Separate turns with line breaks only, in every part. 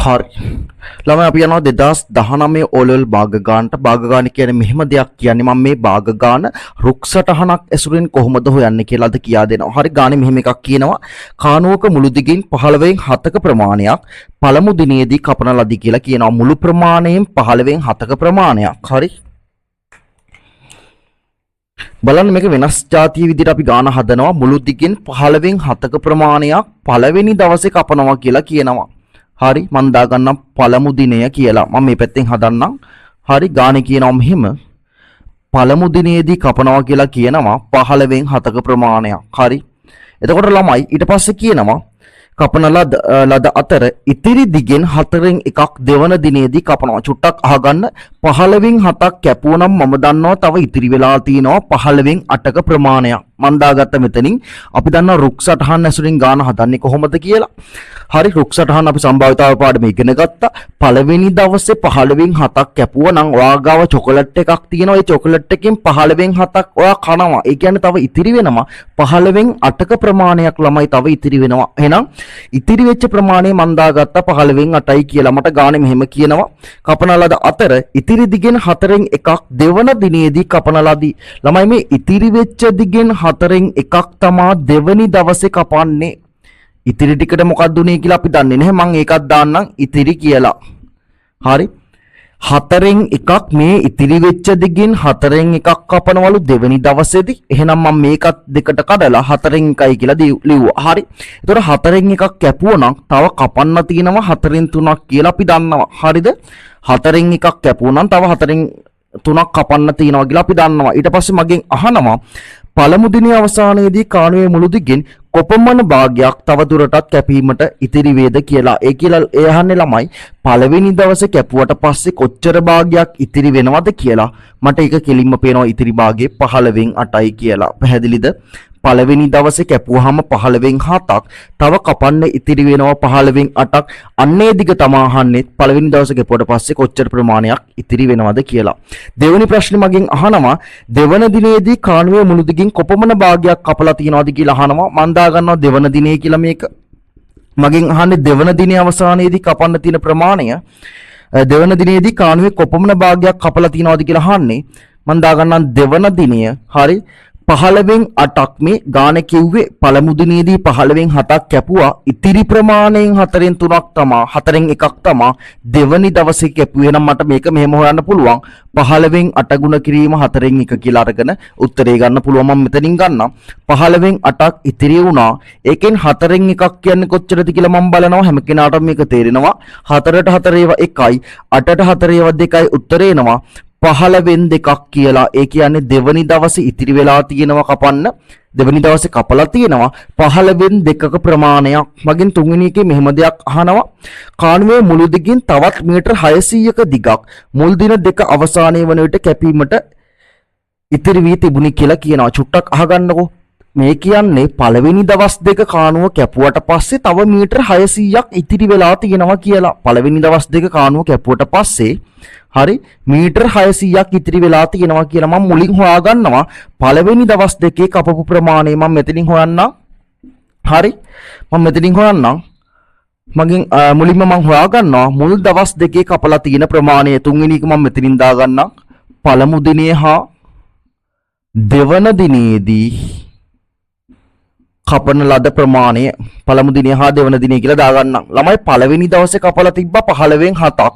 හරි. ළමයි අපි යනවා 2019 ඕලෙවල් භාග ගානට. භාග ගාන කියන්නේ මෙහෙම දෙයක් කියන්නේ මම මේ භාග ගාන රුක් සටහනක් ඇසුරෙන් කොහොමද හොයන්නේ කියලා අද කියා දෙනවා. හරි ගානේ මෙහෙම එකක් කියනවා. කානුවක මුළු දිගින් 15න් 7ක ප්‍රමාණයක් පළමු දිනේදී කපන ලදී කියලා කියනවා. මුළු ප්‍රමාණයෙන් 15න් 7ක ප්‍රමාණයක්. හරි. බලන්න මේක වෙනස් જાතිය විදිහට අපි ගාන හදනවා. මුළු දිගින් 15න් 7ක ප්‍රමාණයක් පළවෙනි දවසේ කපනවා කියලා කියනවා. හරි මම දාගන්නම් පළමු දිනය කියලා. මම මේ පැත්තෙන් හදන්නම්. හරි ගානේ කියනවා මෙහෙම පළමු දිනේදී කපනවා කියලා කියනවා 15න් 7ක ප්‍රමාණයක්. හරි. එතකොට ළමයි ඊට පස්සේ කියනවා කපන ලද අතර ඉතිරි දිගෙන් 4න් එකක් දෙවන දිනේදී කපනවා. චුට්ටක් අහගන්න 15න් 7ක් කැපුවනම් මම දන්නවා තව ඉතිරි වෙලා තියෙනවා 15න් 8ක ප්‍රමාණයක්. මම දාගත්ත මෙතනින් අපි දන්නවා රුක් සටහන් ඇසුරින් ගාන හදන්නේ කොහොමද කියලා. හරි රුක් සටහන් අපි සම්භාවිතාව පාඩමේ ඉගෙන ගත්තා. පළවෙනි දවසේ 15න් 7ක් කැපුවා නම් ඔයා ගාව චොකලට් එකක් තියෙනවා. ඒ චොකලට් එකෙන් 15න් 7ක් ඔයා කනවා. ඒ කියන්නේ තව ඉතිරි වෙනවා 15න් 8ක ප්‍රමාණයක් ළමයි තව ඉතිරි වෙනවා. එහෙනම් ඉතිරි වෙච්ච ප්‍රමාණය මම දාගත්තා 15න් 8යි කියලා. මට ගානේ මෙහෙම කියනවා. කපන ලද අතර ඉතිරි දිගෙන් 4න් එකක් දෙවන දිනේදී කපන ලදී. ළමයි මේ ඉතිරි වෙච්ච දිගෙන් 4න් එකක් තමා දෙවනි දවසේ කපන්නේ. ඉතිරි ටිකට මොකක්ද උනේ කියලා අපි දන්නේ නැහැ. මම ඒකත් දාන්නම් ඉතිරි කියලා. හරි. 4න් එකක් මේ ඉතිරි වෙච්ච දිගින් 4න් එකක් කපනවලු දෙවනි දවසේදී. එහෙනම් මම මේකත් දෙකට කඩලා 4න් එකයි කියලා ලිව්වා. හරි. ඒතකොට 4න් එකක් කැපුවනම් තව කපන්න තියෙනවා 4න් 3ක් කියලා අපි දන්නවා. හරිද? 4න් එකක් කැපුවනම් තව 4න් 3ක් කපන්න තියෙනවා කියලා අපි දන්නවා. ඊට පස්සේ මගෙන් අහනවා පළමු දිනේ අවසානයේදී කාණුවේ මුළු දිගින් කොපමණ භාගයක් තව දුරටත් කැපීමට ඉතිරි වේද කියලා. ඒ කියලා ඒ අහන්නේ ළමයි පළවෙනි දවසේ කැපුවට පස්සේ කොච්චර භාගයක් ඉතිරි වෙනවද කියලා. මට ඒක කෙලින්ම පේනවා ඉතිරි භාගයේ 15න් 8යි කියලා. පැහැදිලිද? පළවෙනි දවසේ කැපුවාම 15න් 7ක් තව කපන්න ඉතිරි වෙනවා 15න් 8ක්. අන්නේ දිග තමයි අහන්නේ පළවෙනි දවසේ කැපුවට පස්සේ කොච්චර ප්‍රමාණයක් ඉතිරි වෙනවද කියලා. දෙවෙනි ප්‍රශ්නේ මගෙන් අහනවා දෙවන දිනේදී කාණුවේ මුළු දිගින් කොපමණ භාගයක් කපලා තියනවද කියලා අහනවා. මම දා ගන්නවා දෙවන දිනේ කියලා මේක. මගෙන් අහන්නේ දෙවන දිනේ අවසානයේදී කපන්න තියෙන ප්‍රමාණය. දෙවන දිනේදී කාණුවේ කොපමණ භාගයක් කපලා තියනවද කියලා අහන්නේ. මම දා ගන්නවා දෙවන දිනය. හරි. 15න් 8ක් මේ ගාන කිව්වේ පළමු දිනේදී 15න් 7ක් කැපුවා ඉතිරි ප්‍රමාණයෙන් 4න් 3ක් තමා 4න් එකක් තමා දෙවනි දවසේ කැපුවේ. නම් මට මේක මෙහෙම හොයන්න පුළුවන් 15න් 8 ගුණ කිරීම 4න් 1 කියලා අරගෙන උත්තරේ ගන්න පුළුවන්. මම මෙතනින් ගන්නම් 15න් 8ක් ඉතිරි වුණා. ඒකෙන් 4න් එකක් කියන්නේ කොච්චරද කියලා මම බලනවා. හැම කෙනාටම මේක තේරෙනවා. 4ට 4 ඒවා 1යි 8ට 4 ඒවා 2යි උත්තරේ එනවා 15න් 2ක් කියලා. ඒ කියන්නේ දෙවනි දවසේ ඉතිරි වෙලා තියෙනවා කපන්න. දෙවනි දවසේ කපලා තියෙනවා 15න් 2ක ප්‍රමාණයක්. මගෙන් තුන්වෙනි එකේ මෙහෙම දෙයක් අහනවා. කාණුවේ මුළු දිගින් තවත් මීටර 600ක දිගක් මුල් දින දෙක අවසානයේ වන විට කැපීමට ඉතිරි වී තිබුණි කියලා කියනවා. චුට්ටක් අහගන්නකෝ. මේ කියන්නේ පළවෙනි දවස් දෙක කාණුව කැපුවට පස්සේ තව මීටර 600ක් ඉතිරි වෙලා තියෙනවා කියලා. පළවෙනි දවස් දෙක කාණුව කැපුවට පස්සේ හරි මීටර 600ක් ඉතිරි වෙලා තියෙනවා කියලා මම මුලින් හොයාගන්නවා. පළවෙනි දවස් දෙකේ කපපු ප්‍රමාණය මම මෙතනින් හොයන්නම්. හරි මම මෙතනින් හොයන්නම්. මගෙන් මුලින්ම මම හොයාගන්නවා මුල් දවස් දෙකේ කපලා තියෙන ප්‍රමාණය. තුන්වෙනි එක මම මෙතනින් දාගන්නම්. පළමු දිනේ හා දෙවන දිනේදී කපන ලද ප්‍රමාණය පළමු දිනේ හා දෙවන දිනේ කියලා දාගන්නම්. ළමයි පළවෙනි දවසේ කපලා තිබ්බා 15න් 7ක්.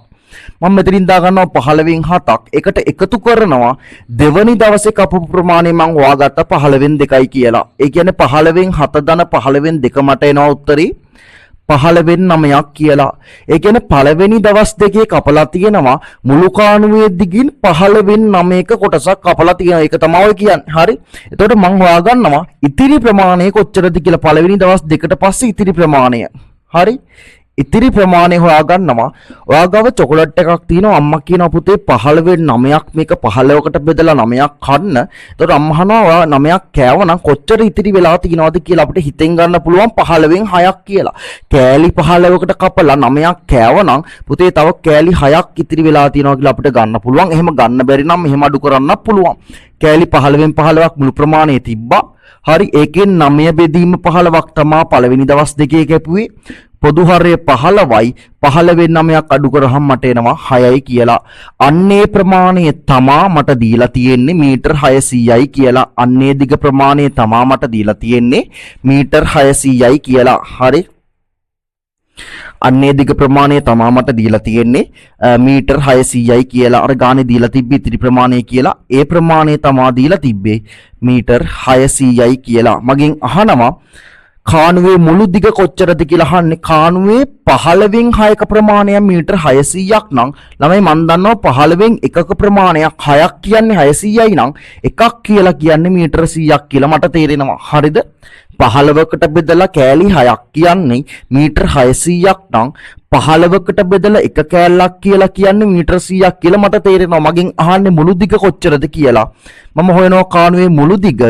මම මෙතනින් දාගන්නවා 15න් 7ක්. එකට එකතු කරනවා දෙවනි දවසේ කපපු ප්‍රමාණය මම හොයාගත්තා 15න් 2යි කියලා. ඒ කියන්නේ 15න් 7 ධන 15න් 2 මට එනවා උත්තරේ 15න් 9ක් කියලා. ඒ කියන්නේ පළවෙනි දවස් දෙකේ කපලා තියෙනවා මුළු කාණුවේ දිගින් 15න් 9ක කොටසක් කපලා තියෙනවා. ඒක තමයි ඔය කියන්නේ. හරි. එතකොට මම හොයාගන්නවා ඉතිරි ප්‍රමාණය කොච්චරද කියලා පළවෙනි දවස් දෙකට පස්සේ ඉතිරි ප්‍රමාණය. හරි. ඉතිරි ප්‍රමාණය හොයාගන්නවා. ඔයා ගාව චොකලට් එකක් තියෙනවා. අම්මා කියනවා පුතේ 15න් 9ක් මේක 15කට බෙදලා 9ක් කන්න. එතකොට අම්මා අහනවා ඔයා 9ක් කෑවනම් කොච්චර ඉතිරි වෙලා තියෙනවද කියලා අපිට හිතෙන් ගන්න පුළුවන් 15න් 6ක් කියලා. කෑලි 15කට කපලා 9ක් කෑවනම් පුතේ තව කෑලි 6ක් ඉතිරි වෙලා තියෙනවා කියලා අපිට ගන්න පුළුවන්. එහෙම ගන්න බැරි නම් මෙහෙම අඩු කරන්නත් පුළුවන්. කෑලි 15න් 15ක් මුළු ප්‍රමාණය තිබ්බා. හරි ඒකෙන් 9 බෙදීම 15ක් තමයි පළවෙනි දවස් දෙකේ කැපුවේ. පොදු හරය 15යි 15 අඩු කරාම මට එනවා 6යි කියලා. අන්නේ ප්‍රමාණය තමා මට දීලා තියෙන්නේ මීටර් 600යි කියලා. අන්නේ දිග ප්‍රමාණය තමා මට දීලා තියෙන්නේ මීටර් 600යි කියලා. හරි. අන්නේ දිග ප්‍රමාණය තමා මට දීලා තියෙන්නේ මීටර් 600යි කියලා. අර ගානේ දීලා තිබ්බේ ඉතිරි ප්‍රමාණය කියලා. ඒ ප්‍රමාණය තමා දීලා තිබ්බේ මීටර් 600යි කියලා. මගෙන් අහනවා කානුවේ මුළු දිග කොච්චරද කියලා අහන්නේ. කානුවේ 15න් 6ක ප්‍රමාණය මීටර් 600ක් නම් ළමයි මන් දන්නවා 15න් එකක ප්‍රමාණයක් 6ක් කියන්නේ 600යි නම් එකක් කියලා කියන්නේ මීටර් 100ක් කියලා මට තේරෙනවා. හරිද? 15කට බෙදලා කෑලි 6ක් කියන්නේ මීටර් 600ක් නම් 15කට බෙදලා එක කෑල්ලක් කියලා කියන්නේ මීටර් 100ක් කියලා මට තේරෙනවා. මගෙන් අහන්නේ මුළු දිග කොච්චරද කියලා. මම හොයනවා කානුවේ මුළු දිග.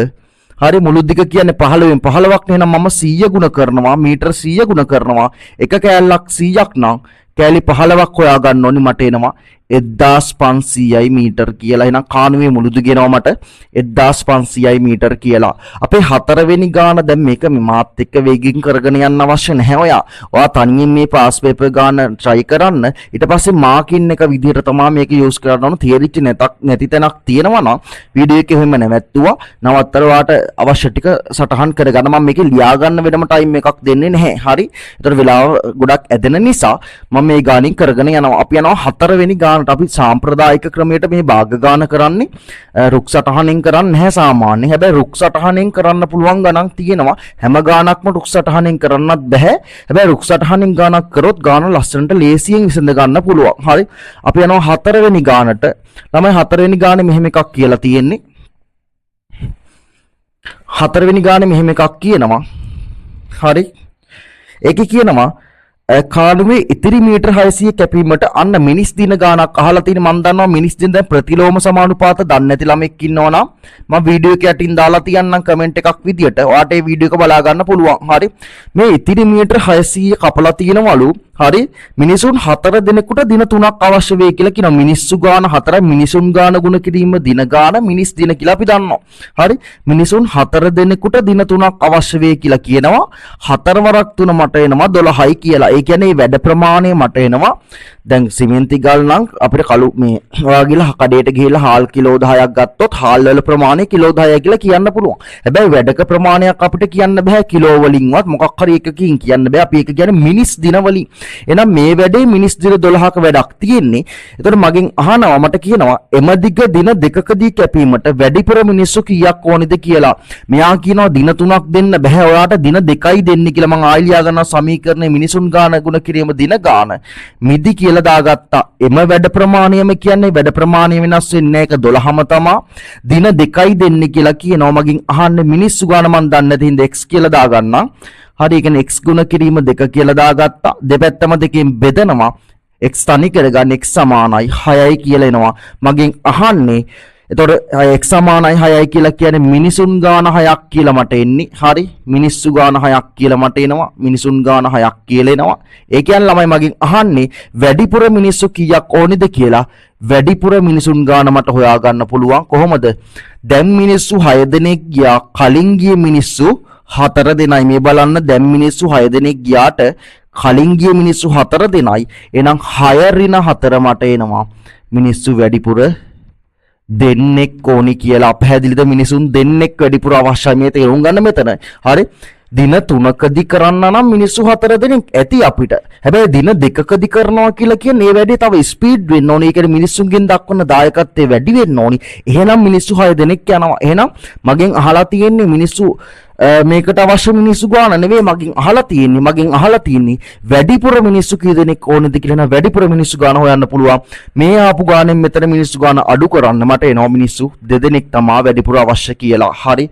හරි, මුළු දිග කියන්නේ 15න් 15ක් නේනම් මම 100 ගුණ කරනවා මීටර් 100 ගුණ කරනවා. එක කෑල්ලක් 100ක් නම් කෑලි 15ක් හොයා ගන්න ඕනි. මට එනවා 1500යි මීටර් කියලා. එහෙනම් කානුවේ මුළු දිග එනවා මට 1500යි මීටර් කියලා. අපේ හතරවෙනි ගාන දැන් මේක මාත් එක්ක වේගින් කරගෙන යන්න අවශ්‍ය නැහැ ඔයා. ඔයා තනියෙන් මේ පාස් පේපර් ගාන try කරන්න. ඊට පස්සේ මාකින් එක විදිහට තමයි මේක යූස් කරන්න ඕන. තේරිච්ච නැති තැනක් තියෙනවා නම් වීඩියෝ එකේ හැම නැවැත්තුවා. නවත්තර ඔයාට අවශ්‍ය ටික සටහන් කරගන්න. මම මේකේ ලියා ගන්න වෙනම ටයිම් එකක් දෙන්නේ නැහැ. හරි. ඒතර වෙලාව ගොඩක් ඇදෙන නිසා මම මේ ගානින් කරගෙන යනවා. අපි යනවා හතරවෙනි ගාන. අපි සාම්ප්‍රදායික ක්‍රමයට මේ භාග ගාන කරන්නේ රුක් සටහනෙන් කරන්නේ නැහැ සාමාන්‍ය. හැබැයි රුක් සටහනෙන් කරන්න පුළුවන් ගණන් තියෙනවා. හැම ගානක්ම රුක් සටහනෙන් කරන්නත් බෑ. හැබැයි රුක් සටහනෙන් ගානක් කරොත් ගාන ලස්සනට ලේසියෙන් විසඳ ගන්න පුළුවන්. හරි. අපි යනවා හතරවෙනි ගානට. ළමයි හතරවෙනි ගානේ මෙහෙම එකක් කියලා තියෙන්නේ. හතරවෙනි ගානේ මෙහෙම එකක් කියනවා. හරි. ඒකේ කියනවා කානුවේ ඉතිරි මීටර් 600 කැපීමට අන්න මිනිස් දින ගානක් අහලා තියෙන. මම දන්නවා මිනිස් දින දැන් ප්‍රතිලෝම සමානුපාත දන්නේ නැති ළමෙක් ඉන්නවා නම් මම වීඩියෝ එක යටින් දාලා තියන්නම් කමෙන්ට් එකක් විදියට. ඔයාට මේ වීඩියෝ එක බලා ගන්න පුළුවන්. හරි. මේ ඉතිරි මීටර් 600 කපලා තියෙනවලු. හරි. මිනිසුන් 4 දිනකට දින 3ක් අවශ්‍ය වෙයි කියලා කියනවා. මිනිස්සු ගාන 4යි මිනිසුන් ගාන ගුණ කිරීම දින ගාන මිනිස් දින කියලා අපි දන්නවා. හරි. මිනිසුන් 4 දිනකට දින 3ක් අවශ්‍ය වෙයි කියලා කියනවා. 4 වරක් 3 මට එනවා 12යි කියලා. ඒ කියන්නේ වැඩ ප්‍රමාණය මට එනවා. දැන් සිමෙන්ති ගල් නම් අපිට කළු මේ ඔයා ගිහලා කඩේට ගිහලා හාල් කිලෝ 10ක් ගත්තොත් හාල් වල ප්‍රමාණය කිලෝ 10යි කියලා කියන්න පුළුවන්. හැබැයි වැඩක ප්‍රමාණයක් අපිට කියන්න බෑ කිලෝ වලින්වත් මොකක් හරි එකකින් කියන්න බෑ. අපි ඒක කියන්නේ මිනිස් දින වලින්. එහෙනම් මේ වැඩේ මිනිස් දින 12ක වැඩක් තියෙන්නේ. එතකොට මගෙන් අහනවා මට කියනවා එම දිග දින දෙකකදී කැපීමට වැඩිපුර මිනිස්සු කීයක් ඕනේද කියලා. මෙයා කියනවා දින 3ක් දෙන්න බෑ. ඔයාට දින 2යි දෙන්න කියලා. මම ආයෙ ලියා ගන්නවා සමීකරණේ මිනිසුන් ගාන ගුණ කිරීම දින ගාන මිදි කියලා දාගත්තා. එම වැඩ ප්‍රමාණයම කියන්නේ වැඩ ප්‍රමාණය වෙනස් වෙන්නේ ඒක 12ම තමයි. දින 2යි දෙන්න කියලා කියනවා. මගෙන් අහන්නේ මිනිස්සු ගාන මන් දන්නේ නැති හින්දා x කියලා දාගන්නම්. හරි. ඒ කියන්නේ x ගුණ කිරීම 2 කියලා දාගත්තා. දෙපැත්තම දෙකෙන් බෙදනවා. x තනි කරගන්න x සමානයි 6යි කියලා එනවා. මගෙන් අහන්නේ එතකොට x සමානයි 6යි කියලා කියන්නේ මිනිසුන් ගාන 6ක් කියලා මට එන්නේ. හරි. මිනිස්සු ගාන 6ක් කියලා මට එනවා. මිනිසුන් ගාන 6ක් කියලා එනවා. ඒ කියන්නේ ළමයි මගෙන් අහන්නේ වැඩිපුර මිනිස්සු කීයක් ඕනේද කියලා. වැඩිපුර මිනිසුන් ගාන මට හොයා ගන්න පුළුවන්. කොහොමද? දැන් මිනිස්සු 6 දෙනෙක් ගියා. කලින් ගිය මිනිස්සු 4 දෙනයි. මේ බලන්න දැන් මිනිස්සු 6 දෙනෙක් ගියාට කලින් ගිය මිනිස්සු 4 දෙනයි. එහෙනම් 6 ඍණ 4 මට එනවා. මිනිස්සු වැඩිපුර දෙන්නෙක් ඕනි කියලා. පැහැදිලිද? මිනිසුන් දෙන්නෙක් වැඩිපුර අවශ්‍යයි. මේ තේරුම් ගන්න මෙතන. හරි. දින 3කදී කරන්න නම් මිනිස්සු 4 දෙනෙක් ඇති අපිට. හැබැයි දින 2කදී කරනවා කියලා කියන්නේ මේ වැඩේ තව ස්පීඩ් වෙන්න ඕනේ. ඒ කියන්නේ මිනිස්සුන්ගෙන් දක්වන දායකත්වය වැඩි වෙන්න ඕනේ. එහෙනම් මිනිස්සු 6 දෙනෙක් යනවා. එහෙනම් මගෙන් අහලා තියෙන්නේ මිනිස්සු මේකට අවශ්‍ය මිනිස්සු ගාන නෙවෙයි මගෙන් අහලා තියෙන්නේ වැඩිපුර මිනිස්සු කී දෙනෙක් ඕනේද කියලා. නම් වැඩිපුර මිනිස්සු ගාන හොයන්න පුළුවන්. මේ ආපු ගානෙන් මෙතන මිනිස්සු ගාන අඩු කරන්න මට එනවා මිනිස්සු 2 දෙනෙක් තමයි වැඩිපුර අවශ්‍ය කියලා. හරි.